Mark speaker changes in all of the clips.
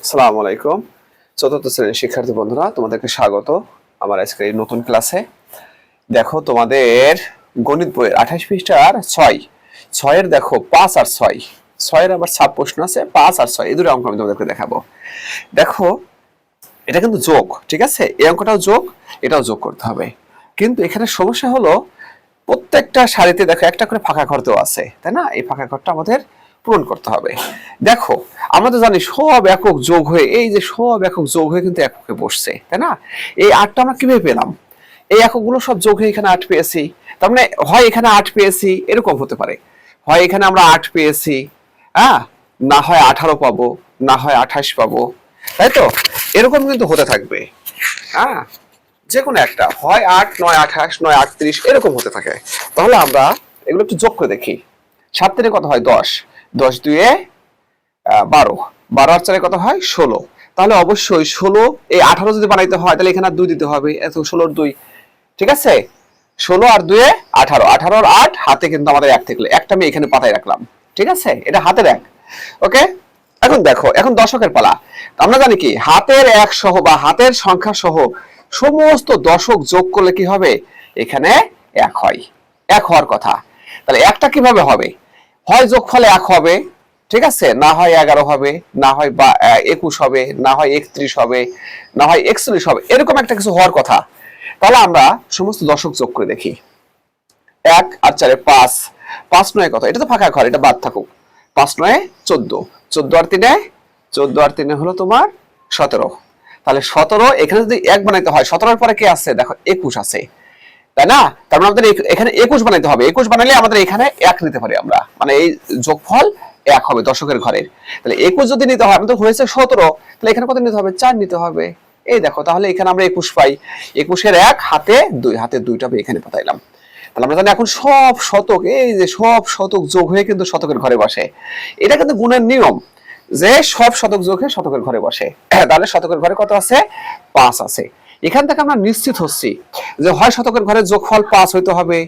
Speaker 1: আসসালামু আলাইকুম। চতুর্থ শ্রেণীর শিক্ষার্থী বন্ধুরা, তোমাদেরকে স্বাগত আমার আজকের এই নতুন ক্লাসে। দেখো তোমাদের গণিত বইয়ের 28 পৃষ্ঠার 6 দেখো 5 আর 6 আবার সাব প্রশ্ন আছে। 5 আর 6 এই দুটো অঙ্ক আমি তোমাদেরকে দেখাবো। দেখো এটা কিন্তু যোগ, ঠিক আছে? এই অঙ্কটাও যোগ, এটাও যোগ করতে হবে। কিন্তু এখানে সমস্যা হলো প্রত্যেকটা সারিতে দেখো একটা করে ফাঁকা ঘর দেওয়া আছে, তাই না? এই ফাঁকা ঘরটা আমাদের পূরণ করতে হবে। দেখো আমরা তো জানি সব একক যোগ হয়ে, এই যে সব একক যোগ হয়ে কিন্তু এককে বসছে, তাই না? এই 8টা আমরা কিভাবে পেলাম? এই এককগুলো সব যোগ হয়ে এখানে 8 পেয়েছি। তার মানে হয় এখানে 8 পেয়েছি, এরকম হতে পারে, হয় এখানে আমরা 8 পেয়েছি, হ্যাঁ, না হয় 18 পাবো, না হয় 28 পাবো, তাই তো? এরকম কিন্তু হতে থাকবে, হ্যাঁ, যে কোনো একটা, হয় 8, 9, 28, 9, 38 এরকম হতে থাকে। তাহলে আমরা এগুলো একটু যোগ করে দেখি। 7 3 কত হয়? 10, 10 2 12, 12 আর 4 কত হয়? 16। তাহলে অবশ্যই 16, এই 18 যদি বানাইতে হয় তাহলে এখানে আর 2 দিতে হবে, এত 16 2, ঠিক আছে? 16 আর 2 18, 18 আর 8 হাতে কিন্তু আমাদের 1 থাকলে একটা আমি এখানে পাতায় রাখলাম, ঠিক আছে? এটা হাতের 1, ওকে। এখন দেখো, এখন দশকের পালা। আমরা জানি কি হাতের 1 সহ বা হাতের সংখ্যা সহ সমস্ত দশক যোগ করলে কি হবে? এখানে 1 হয়, 1 হওয়ার কথা। তাহলে একটা কিভাবে হবে? হয় যোগফলে 1 হবে, ঠিক আছে, না হয় 11 হবে, না হয় 21 হবে, না হয় 31 হবে, না হয় 41 হবে, এরকম একটা কিছু হওয়ার কথা। তাহলে আমরা সমস্ত দশক যোগ করে দেখি। 1 আর 4 5, 5 9 কত? এটা তো ফাঁকা ঘর, এটা বাদ থাকুক। 5 9 14, 14 আর 3 14 আর 3 হলো তোমার 17। তাহলে 17 এখানে যদি 1 বানাইতে হয়, 17 এর পরে কি আছে? দেখো 21 আছে, তাই না? তার মানে আমাদের এখানে 21 বানাইতে হবে। 21 বানালে আমাদের এখানে 1 নিতে পারি আমরা, মানে এই যোগফল 1 হবে দশকের ঘরের। তাহলে 21 যদি নিতে হয়, আমাদের হয়েছে 17, তাহলে এখানে কত নিতে হবে? 4 নিতে হবে। এই দেখো, তাহলে এখানে আমরা 21 পাই। 21 এর 1 হাতে 2, হাতে 2টা আমি এখানে পাতাইলাম। তাহলে আমরা জানি এখন সব শতক, এই যে সব শতক যোগ হয়ে কিন্তু শতকের ঘরে বসে। এটা কিন্তু গুণের নিয়ম যে সব শতক যোগ হয়ে শতকের ঘরে বসে। তাহলে শতকের ঘরে কত আছে? 5 আছে। এখান থেকে আমরা নিশ্চিত হচ্ছি যে হয় শতকের ঘরে যোগফল 5 হইতে হবে,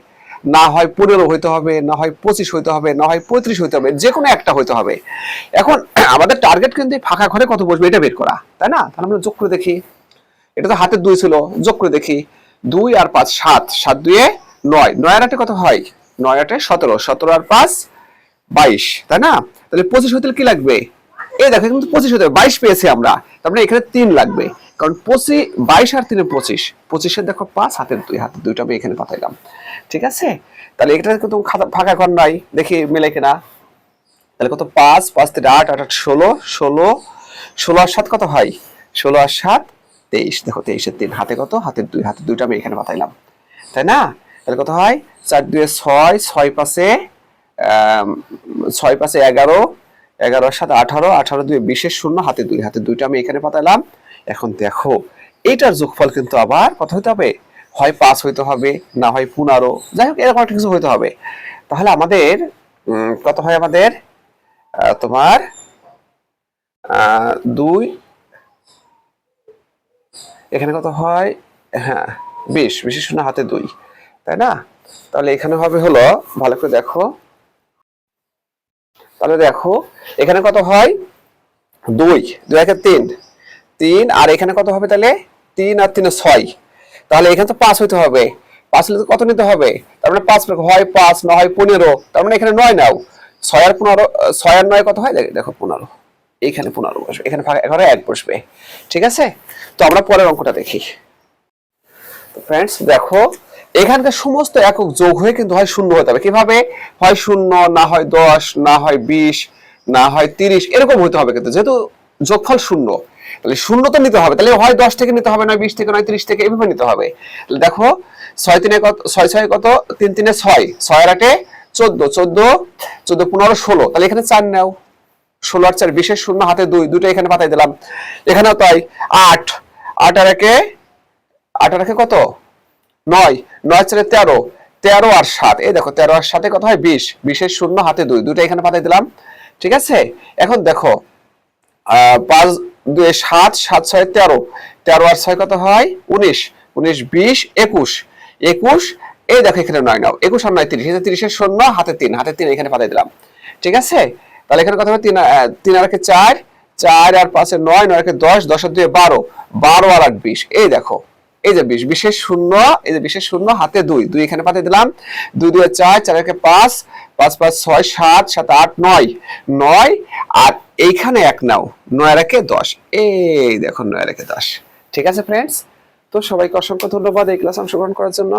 Speaker 1: না হয় 15 হইতে হবে, না হয় 25 হইতে হবে, না হয় 35 হইতে হবে, যে কোনো একটা হইতে হবে। এখন আমাদের টার্গেট কিন্তু ফাঁকা ঘরে কত বসবে এটা বের করা, তাই না? তাহলে আমরা যোগ করে দেখি। এটা তো হাতের 2 ছিল, যোগ করে দেখি। 2 আর 5 7, 7 2 9, 9 আর 8 কত হয়? 9 8 17, 17 আর 5 22, তাই না? তাহলে 25 হইতে কি লাগবে? এই দেখো কিন্তু 25 হতে 22 পেয়েছি আমরা, তার মানে এখানে 3 লাগবে, কারণ 25 22 আর 3 25, 25 এর দেখো 5 হাতের 2, হাতের 2টা আমি এখানে পাঠাইলাম, ঠিক আছে? তাহলে এটা কিন্তু ফাঁকা ঘর নাই, দেখি মিলে কিনা। তাহলে কত? 5 5 3 8, 8 8 16, 16 16 আর 7 কত হয়? 16 আর 7 23, দেখো 23 এর 3 হাতে কত? হাতের 2, হাতের 2টা আমি এখানে পাঠাইলাম, তাই না? তাহলে কত হয়? 4 2 6, 6 5 6 5 11, 11 আর 7 18, 18 2 20 এর 0, হাতে 2, হাতে 2টা আমি এখানে পাঠাইলাম। এখন দেখো এইটার যোগফল কিন্তু আবার কত হইতে হবে? হয় 5 হইতে হবে, না হয় 15, যাই হোক এরকম একটা কিছু হইতে হবে। তাহলে আমাদের কত হয়? আমাদের তোমার 2, এখানে কত হয়? হ্যাঁ 20, 20 এর 0 হাতে 2, তাই না? তাহলে এখানে হবে হলো, ভালো করে দেখো, তাহলে দেখো এখানে কত হয়? 2, 2 একে 3, 3 আর এখানে কত হবে? তাহলে 3 আর 3 6, তাহলে এখানে তো 5 হইতে হবে। 5 হলে কত নিতে হবে? তার মানে 5 হয় 5, না হয় 15, তার মানে এখানে 9 নাও। 6 আর 15, 6 আর 9 কত হয়? দেখো 15, এখানে 15 বসবে, এখানে ফাঁকা ঘরে 1 বসবে, ঠিক আছে? তো আমরা পরের অঙ্কটা দেখি। তো ফ্রেন্ডস দেখো, এখানকার সমস্ত একক যোগ হয়ে কিন্তু হয় 0 হতে হবে। কিভাবে হয়? 0, না হয় 10, না হয় 20, না হয় 30, এরকম হতে হবে। কিন্তু যেহেতু যোগফল 0, তাহলে 0 তো নিতে হবে। তাহলে হয় 10 থেকে নিতে হবে, না 20 থেকে, নয় 30 থেকে, এভাবে নিতে হবে। তাহলে দেখো 6 3 কত? 6 6 কত? 3 3 6, 6 আর 8 14, 14 14 15 16, তাহলে এখানে 4 নাও। 16 আর 4 20 এর 0, হাতে 2, 2টা এখানে পাঠাই দিলাম। এখানেও তাই 8, 8 আর 1 8 আর 1 কত? 9, 9 4 13, 13 আর 7, এই দেখো 13 আর 7 কত হয়? 20, 20 এর 0, হাতে 2, 2টা এখানে পাঠাই দিলাম, ঠিক আছে? এখন দেখো 5 2 7, 7 6 13, 13 আর 6 কত হয়? 19, 19 20 21, 21, এই দেখো এখানে 9 নাও। 21 আর 9 30, 30 এর 0, হাতে 3, হাতে 3 এখানে পাঠাই দিলাম, ঠিক আছে? তাহলে এখানে কত হবে? 3 3 আর 4, 4 আর 5 এ 9, 9 একে 10, 10 আর 2 এ 12, 12 আর 8 20। এই দেখো, এই যে 20, 20 এর শূন্য, এই যে 20 এর শূন্য হাতে 2, 2 এখানে পাঠিয়ে দিলাম, 2 2 এ 4, 4 একে 5, 5 5 6 7, 7 8 9, 9 আর এইখানে 1 নাও, 9 আর একে 10। এই দেখো 9 আর একে 10। ঠিক আছে ফ্রেন্ডস, তো সবাইকে অসংখ্য ধন্যবাদ এই ক্লাসে অংশগ্রহণ করার জন্য।